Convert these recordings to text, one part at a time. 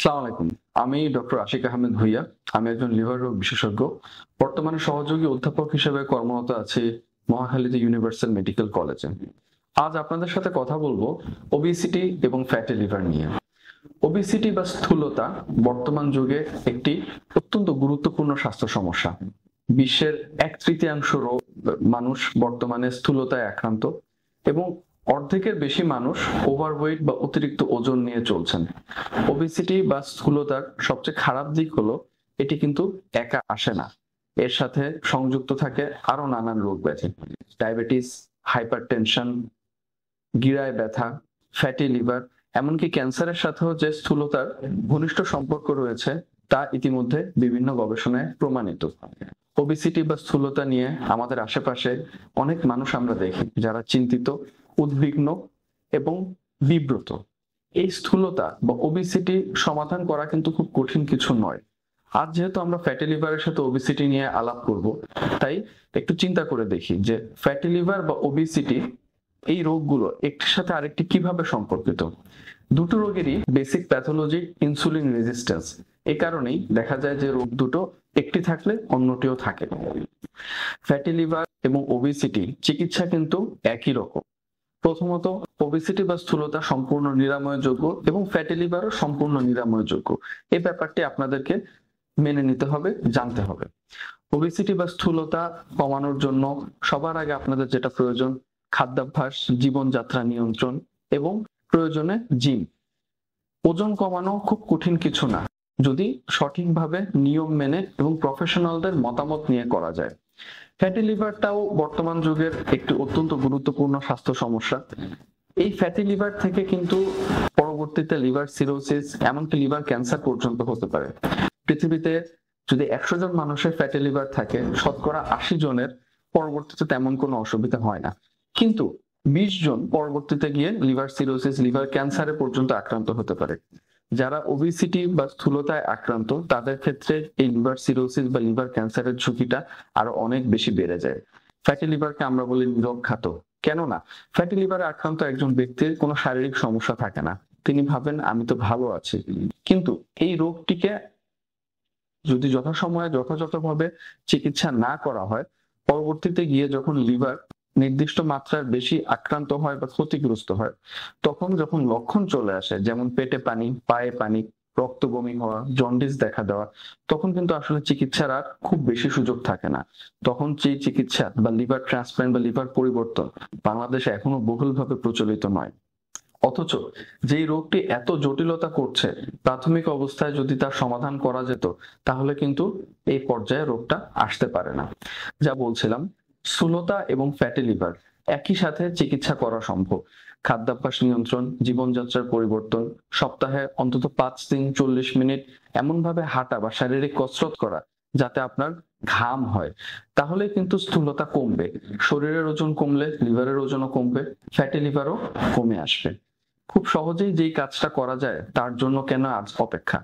আসসালামু আলাইকুম। আমি ডক্টর আশিক আহমেদ ভুইয়া। আমি একজন লিভার রোগ বিশেষজ্ঞ। বর্তমানে সহযোগী অধ্যাপক হিসেবে কর্মরত আছি মহাখালীতে ইউনিভার্সাল মেডিকেল কলেজে। আজ আপনাদের সাথে কথা বলবো ওবেসিটি এবং ফ্যাটি লিভার নিয়ে। ওবেসিটি বা স্থূলতা বর্তমান যুগে একটি অত্যন্ত গুরুত্বপূর্ণ স্বাস্থ্য সমস্যা। বিশ্বের 1/3 মানুষ বর্তমানে স্থূলতায় আক্রান্ত এবং অর্ধেকের বেশি মানুষ ওভারওয়েট বা অতিরিক্ত ওজন নিয়ে চলছেন। ওবেসিটি বা স্থূলতার সবচেয়ে খারাপ দিক হলো এটি কিন্তু একা আসে না, এর সাথে সংযুক্ত থাকে আরো নানান রোগ ব্যাধি, ডায়াবেটিস, হাইপারটেনশন, গিরায় ব্যথা, ফ্যাটি লিভার, এমনকি ক্যান্সারের সাথেও যে স্থূলতার ঘনিষ্ঠ সম্পর্ক রয়েছে তা ইতিমধ্যে বিভিন্ন গবেষণায় প্রমাণিত। ওবেসিটি বা স্থূলতা নিয়ে আমাদের আশেপাশে অনেক মানুষ আমরা দেখি যারা চিন্তিত, উদ্বিগ্ন এবং বিব্রত। এই স্থূলতা বা ওবেসিটি সমাধান করা কিন্তু খুব কঠিন কিছু নয়। আজ যেহেতু আমরা ফ্যাটি লিভারের সাথে ওবেসিটি নিয়ে আলাপ করব, তাই একটু চিন্তা করে দেখি যে ফ্যাটি লিভার বা ওবেসিটি এই রোগগুলো একটির সাথে আরেকটি কিভাবে সম্পর্কিত। দুটো রোগেরই বেসিক প্যাথোলজি ইনসুলিন রেজিস্ট্যান্স। এই কারণেই দেখা যায় যে রোগ দুটো একটি থাকলে অন্যটিও থাকে। ফ্যাটি লিভার এবং ওবেসিটি চিকিৎসা কিন্তু একই রকম। প্রথমত, ওবেসিটি বা স্থূলতা সম্পূর্ণ নিরাময়যোগ্য এবং ফ্যাটি লিভারও সম্পূর্ণ নিরাময়যোগ্য। এই ব্যাপারটি আপনাদেরকে মেনে নিতে হবে, জানতে হবে। ওবেসিটি বা স্থূলতা কমানোর জন্য সবার আগে আপনাদের যেটা প্রয়োজন, খাদ্যাভ্যাস, জীবনযাত্রা নিয়ন্ত্রণ এবং প্রয়োজনে জিম। ওজন কমানো খুব কঠিন কিছু না, যদি সঠিকভাবে নিয়ম মেনে এবং প্রফেশনালদের মতামত নিয়ে করা যায়। ফ্যাটি লিভারটাও বর্তমান যুগের একটি অত্যন্ত গুরুত্বপূর্ণ স্বাস্থ্য সমস্যা। এই ফ্যাটি লিভার থেকে কিন্তু পরবর্তীতে লিভার সিরোসিস, এমনকি লিভার ক্যান্সার পর্যন্ত হতে পারে। পৃথিবীতে যদি 100 জন মানুষের ফ্যাটি লিভার থাকে, শতকরা 80 জনের পরবর্তীতে তেমন কোনো অসুবিধা হয় না, কিন্তু 20 জন পরবর্তীতে গিয়ে লিভার সিরোসিস, লিভার ক্যান্সারে পর্যন্ত আক্রান্ত হতে পারে। যারা ওবেসিটি বা স্থূলতায় আক্রান্ত তাদের ক্ষেত্রে এই লিভার সিরোসিস বা লিভার ক্যান্সারের ঝুঁকিটা আরো অনেক বেশি বেড়ে যায়। ফ্যাটি লিভারকে আমরা বলি নিরক্ষাত। কেননা ফ্যাটি লিভারে আক্রান্ত একজন ব্যক্তির কোনো শারীরিক সমস্যা থাকে না, তিনি ভাবেন আমি তো ভালো আছি। কিন্তু এই রোগটিকে যদি যথাসময়ে যথাযথভাবে চিকিৎসা না করা হয়, পরবর্তীতে গিয়ে যখন লিভার নির্দিষ্ট মাত্রার বেশি আক্রান্ত হয় বা ক্ষতিগ্রস্ত হয়, তখন যখন লক্ষণ চলে আসে, যেমন পেটে পানি, পায়ে পানি, রক্ত বমি হওয়া, জন্ডিস দেখা দেওয়া, তখন কিন্তু আসলে চিকিৎসার আর খুব বেশি সুযোগ থাকে না। তখন যে চিকিৎসা বা লিভার ট্রান্সপ্ল্যান্ট বা লিভার পরিবর্তন বাংলাদেশে এখনো বহুলভাবে প্রচলিত নয়। অথচ যেই রোগটি এত জটিলতা করছে, প্রাথমিক অবস্থায় যদি তার সমাধান করা যেত তাহলে কিন্তু এই পর্যায়ে রোগটা আসতে পারে না। যা বলছিলাম, স্থূলতা এবং ফ্যাটি লিভার একই সাথে চিকিৎসা করা সম্ভব। খাদ্যাভ্যাস নিয়ন্ত্রণ, জীবনযাত্রার পরিবর্তন, সপ্তাহে অন্তত 5 দিন 40 মিনিট এমন ভাবে হাঁটা বা শারীরিক কসরত করা যাতে আপনার ঘাম হয়, তাহলে কিন্তু স্থূলতা কমবে। শরীরের ওজন কমলে লিভারের ওজনও কমবে, ফ্যাটি লিভারও কমে আসবে। খুব সহজেই যেই কাজটা করা যায় তার জন্য কেন আজ অপেক্ষা?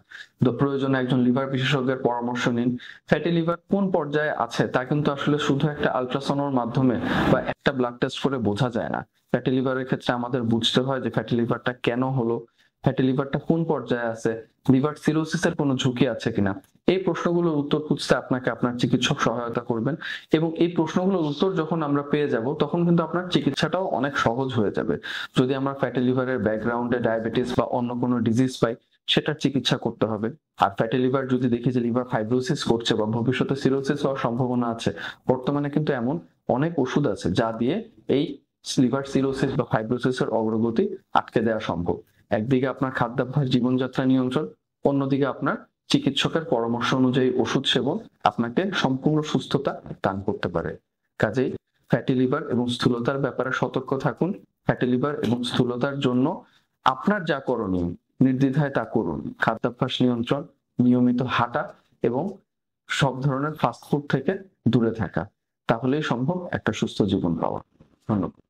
প্রয়োজনে একজন লিভার বিশেষজ্ঞের পরামর্শ নিন। ফ্যাটি লিভার কোন পর্যায়ে আছে তা কিন্তু আসলে শুধু একটা আল্ট্রাসাউন্ডের মাধ্যমে বা একটা ব্লাড টেস্ট করে বোঝা যায় না। ফ্যাটি লিভারের ক্ষেত্রে আমাদের বুঝতে হয় যে ফ্যাটি লিভারটা কেন হলো, ফ্যাটি লিভারটা কোন পর্যায়ে আছে, লিভার সিরোসিসের কোনো ঝুঁকি আছে কিনা। এই প্রশ্নগুলোর উত্তর খুঁজতে আপনাকে আপনার চিকিৎসক সহায়তা করবেন, এবং এই প্রশ্নগুলোর উত্তর যখন আমরা পেয়ে যাব তখন কিন্তু আপনার চিকিৎসাটাও অনেক সহজ হয়ে যাবে। যদি আমরা ফ্যাটি লিভারের ব্যাকগ্রাউন্ডে ডায়াবেটিস বা অন্য কোনো ডিজিজ পাই, সেটার চিকিৎসা করতে হবে। আর ফ্যাটি লিভার যদি দেখি যে লিভার ফাইব্রোসিস করছে বা ভবিষ্যতে সিরোসিস হওয়ার সম্ভাবনা আছে, বর্তমানে কিন্তু এমন অনেক ওষুধ আছে যা দিয়ে এই লিভার সিরোসিস বা ফাইব্রোসিসের অগ্রগতি আটকে দেওয়া সম্ভব। একদিকে আপনার খাদ্যাভ্যাস, জীবনযাত্রা নিয়ন্ত্রণ, অন্যদিকে আপনার চিকিৎসকের পরামর্শ অনুযায়ী ওষুধ সেবন আপনাকে সম্পূর্ণ সুস্থতা দান করতে পারে। কাজেই ফ্যাটি লিভার এবং স্থূলতার ব্যাপারে সতর্ক থাকুন। ফ্যাটি লিভার এবং স্থূলতার জন্য আপনার যা করণীয় নির্দ্বিধায় তা করুন। খাদ্যাভ্যাস নিয়ন্ত্রণ, নিয়মিত হাঁটা এবং সব ধরনের ফাস্টফুড থেকে দূরে থাকা, তাহলেই সম্ভব একটা সুস্থ জীবন পাওয়া। ধন্যবাদ।